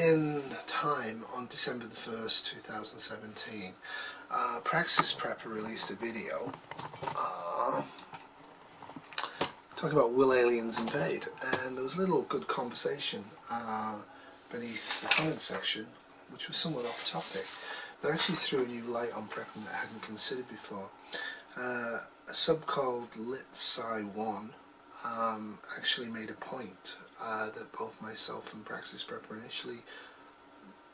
in time on December the 1st, 2017, Praxis Prepper released a video talking about will aliens invade, and there was a little good conversation beneath the comment section, which was somewhat off topic. That actually threw a new light on prepping that I hadn't considered before. A sub called LitSci1 actually made a point that both myself and Praxis Prepper initially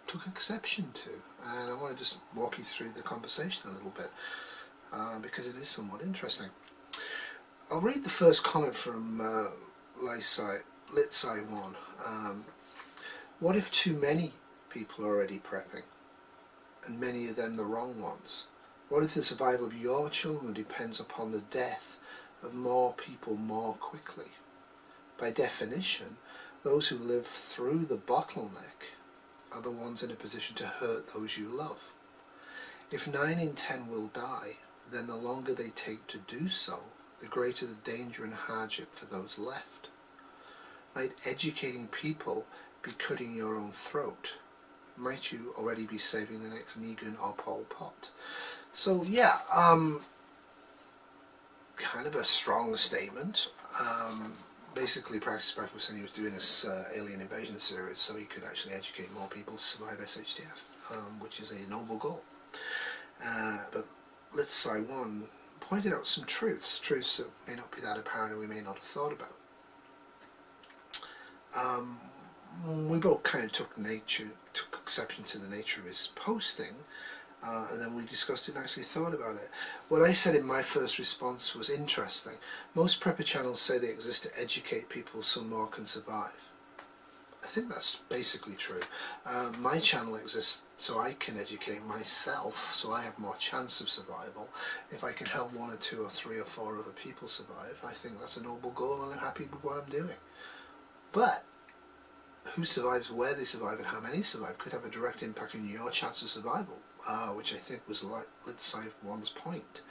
took exception to, and I want to just walk you through the conversation a little bit because it is somewhat interesting. I'll read the first comment from LitSci1. What if too many people are already prepping, and many of them the wrong ones? What if the survival of your children depends upon the death of more people more quickly? By definition, those who live through the bottleneck are the ones in a position to hurt those you love. If 9 in 10 will die, then the longer they take to do so, the greater the danger and hardship for those left. Might educating people be cutting your own throat? Might you already be saving the next Negan or Pol Pot? So yeah, kind of a strong statement. Basically, Praxis Prepper was saying he was doing this alien invasion series so he could actually educate more people to survive SHTF, which is a noble goal. But LitSci1 pointed out some truths that may not be that apparent and we may not have thought about. We both kind of took exception to the nature of his posting, and then we discussed it and actually thought about it. What I said in my first response was interesting. Most prepper channels say they exist to educate people so more can survive. I think that's basically true. My channel exists so I can educate myself, so I have more chance of survival. If I can help 1 or 2 or 3 or 4 other people survive, I think that's a noble goal and I'm happy with what I'm doing. But who survives, where they survive and how many survive could have a direct impact on your chance of survival, which I think was LitSci1's point.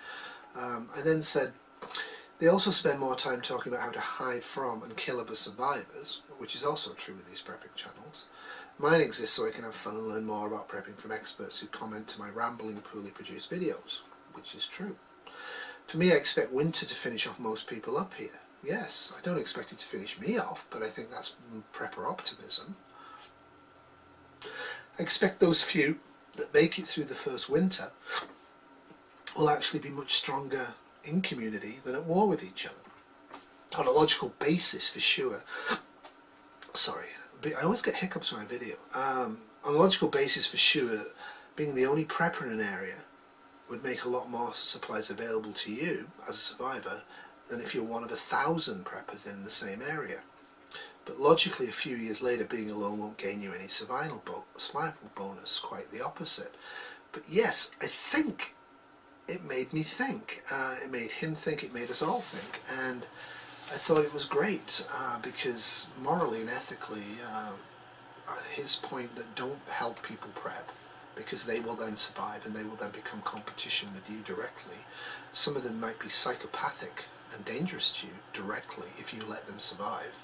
I then said, they also spend more time talking about how to hide from and kill other survivors, which is also true with these prepping channels. Mine exists so I can have fun and learn more about prepping from experts who comment to my rambling, poorly produced videos, which is true. For me, I expect winter to finish off most people up here. Yes, I don't expect it to finish me off, but I think that's prepper optimism. I expect those few that make it through the first winter will actually be much stronger in community than at war with each other. On a logical basis, for sure. Sorry, I always get hiccups on my video. On a logical basis, for sure, being the only prepper in an area would make a lot more supplies available to you as a survivor than if you're one of 1,000 preppers in the same area. But logically, a few years later, being alone won't gain you any survival bonus, quite the opposite. But yes, I think it made me think. It made him think, it made us all think, and I thought it was great because morally and ethically, his point that don't help people prep because they will then survive and they will then become competition with you directly. Some of them might be psychopathic and dangerous to you directly if you let them survive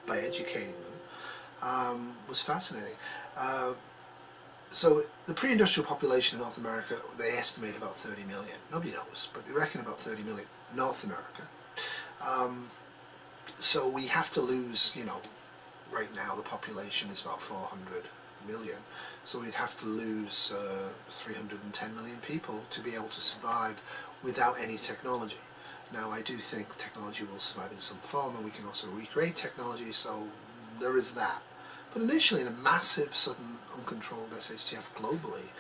by educating them, was fascinating. So the pre-industrial population in North America, they estimate about 30 million. Nobody knows, but they reckon about 30 million North America. So we have to lose, you know, right now the population is about 400 million. So we'd have to lose 310 million people to be able to survive without any technology. Now I do think technology will survive in some form, and we can also recreate technology, so there is that. But initially, in a massive, sudden, uncontrolled SHTF globally,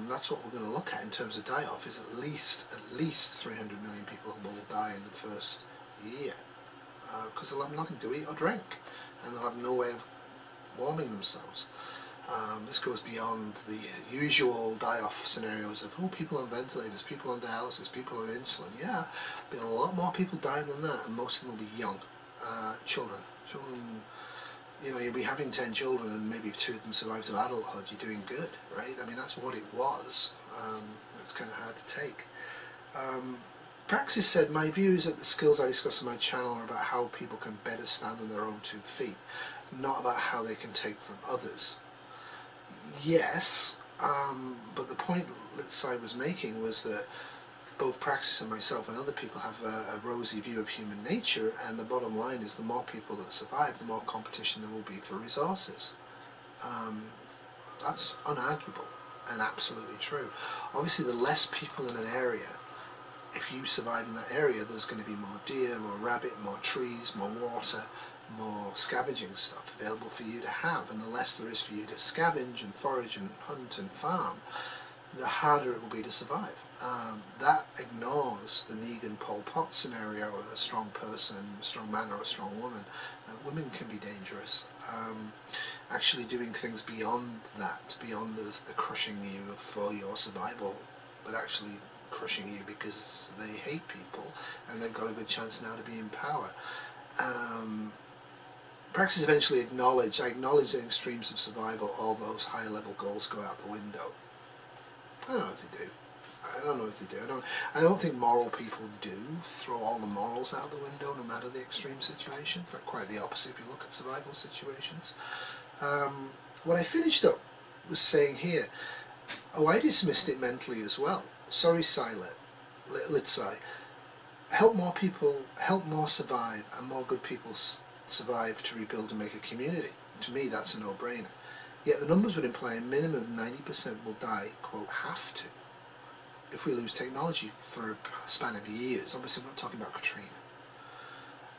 that's what we're going to look at in terms of die-off, is at least 300 million people will die in the first year. Because they'll have nothing to eat or drink, and they'll have no way of warming themselves. This goes beyond the usual die-off scenarios of, oh, people on ventilators, people on dialysis, people on insulin. Yeah, there'll be a lot more people dying than that, and most of them will be young. Children, you know, you'll be having 10 children and maybe if 2 of them survive to adulthood, you're doing good, right? I mean, that's what it was. It's kind of hard to take. Praxis said, my view is that the skills I discuss on my channel are about how people can better stand on their own 2 feet, not about how they can take from others. Yes, but the point Litzai was making was that both Praxis and myself and other people have a rosy view of human nature, and the bottom line is the more people that survive, the more competition there will be for resources. That's unarguable and absolutely true. Obviously, the less people in an area, if you survive in that area, there's going to be more deer, more rabbit, more trees, more water, more scavenging stuff available for you to have, and the less there is for you to scavenge and forage and hunt and farm, the harder it will be to survive. That ignores the Negan Pol Pot scenario of a strong person, a strong man or a strong woman. Women can be dangerous. Actually doing things beyond that, beyond the crushing you for your survival, but actually crushing you because they hate people and they've got a good chance now to be in power. Praxis eventually acknowledged, I acknowledge that in extremes of survival, all those higher level goals go out the window. I don't know if they do. I don't know if they do. I don't think moral people do throw all the morals out the window, no matter the extreme situation. In fact, quite the opposite if you look at survival situations. What I finished up was saying here, I dismissed it mentally as well. Sorry, Litzai. Help more people, help more survive, and more good people survive to rebuild and make a community. To me, that's a no-brainer. Yet the numbers would imply a minimum of 90% will die, quote, have to, if we lose technology for a span of years. Obviously, I'm not talking about Katrina.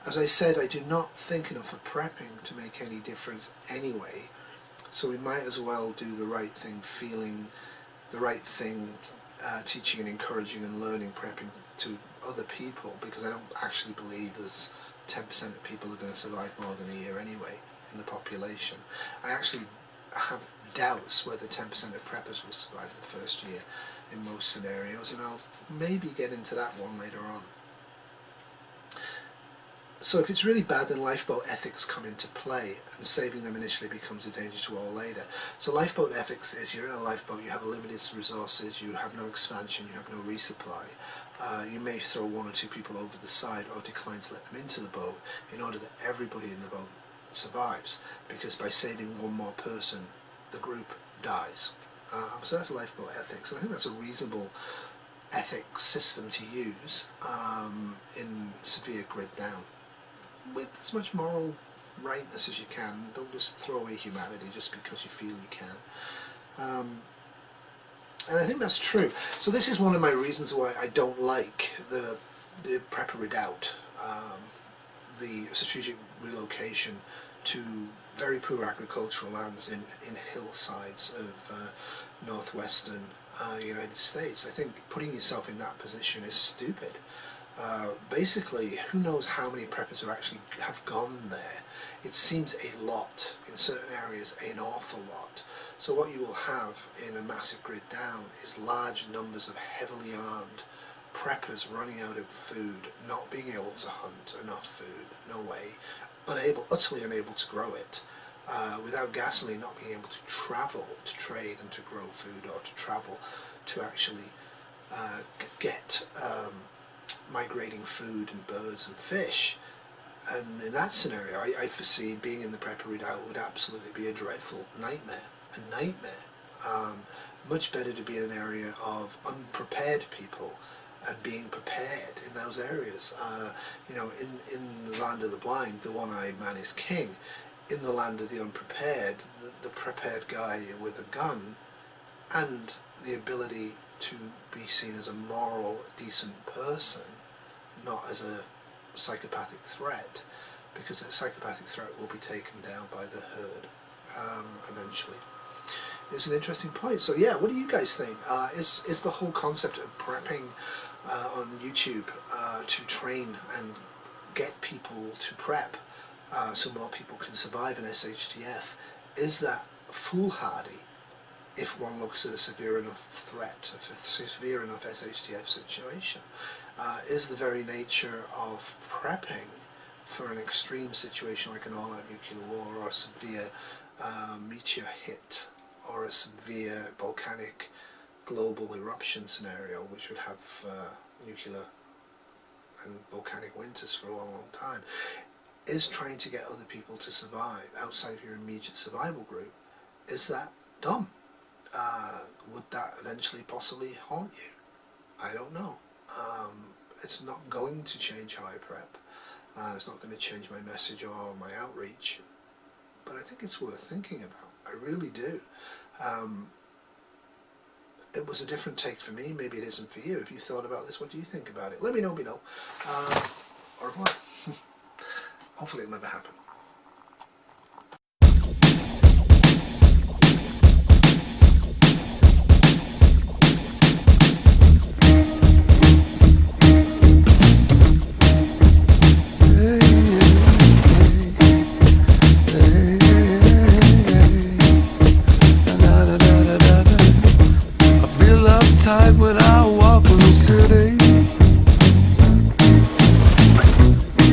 As I said, I do not think enough of prepping to make any difference anyway, so we might as well do the right thing, feeling the right thing, teaching and encouraging and learning prepping to other people, because I don't actually believe there's 10% of people are going to survive more than a year anyway in the population. I actually have doubts whether 10% of preppers will survive the first year in most scenarios, and I'll maybe get into that one later on. So if it's really bad, then lifeboat ethics come into play, and saving them initially becomes a danger to all later. So lifeboat ethics is, you're in a lifeboat, you have limited resources, you have no expansion, you have no resupply. You may throw one or two people over the side or decline to let them into the boat in order that everybody in the boat survives, because by saving one more person, the group dies. So that's lifeboat ethics, and I think that's a reasonable ethics system to use in severe grid down, with as much moral rightness as you can. Don't just throw away humanity just because you feel you can. And I think that's true. So this is one of my reasons why I don't like the Prepper Redoubt, the strategic relocation to very poor agricultural lands in hillsides of northwestern United States. I think putting yourself in that position is stupid. Basically, who knows how many preppers have gone there. It seems a lot, in certain areas an awful lot. So what you will have in a massive grid down is large numbers of heavily armed preppers running out of food, not being able to hunt enough food, no way, utterly unable to grow it, without gasoline, not being able to travel to trade and to grow food, or to travel to actually get migrating food and birds and fish. And in that scenario, I foresee being in the Prepper Redoubt would absolutely be a dreadful nightmare. A nightmare. Much better to be in an area of unprepared people and being prepared in those areas. You know, in the land of the blind, the one-eyed man is king. In the land of the unprepared, the prepared guy with a gun and the ability to be seen as a moral, decent person, not as a psychopathic threat, because that psychopathic threat will be taken down by the herd eventually. It's an interesting point. So yeah, what do you guys think? Is the whole concept of prepping on YouTube to train and get people to prep so more people can survive in SHTF, is that foolhardy if one looks at a severe enough threat, a severe enough SHTF situation? Is the very nature of prepping for an extreme situation like an all-out nuclear war, or a severe meteor hit, or a severe volcanic global eruption scenario, which would have nuclear and volcanic winters for a long, long time, is trying to get other people to survive outside of your immediate survival group, is that dumb. Would that eventually possibly haunt you? I don't know. It's not going to change how I prep. It's not going to change my message or my outreach. But I think it's worth thinking about. I really do. It was a different take for me. Maybe it isn't for you. If you thought about this, what do you think about it? Let me know below. Au revoir. Hopefully it'll never happen. When I walk in the city,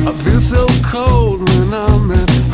I feel so cold when I'm at home.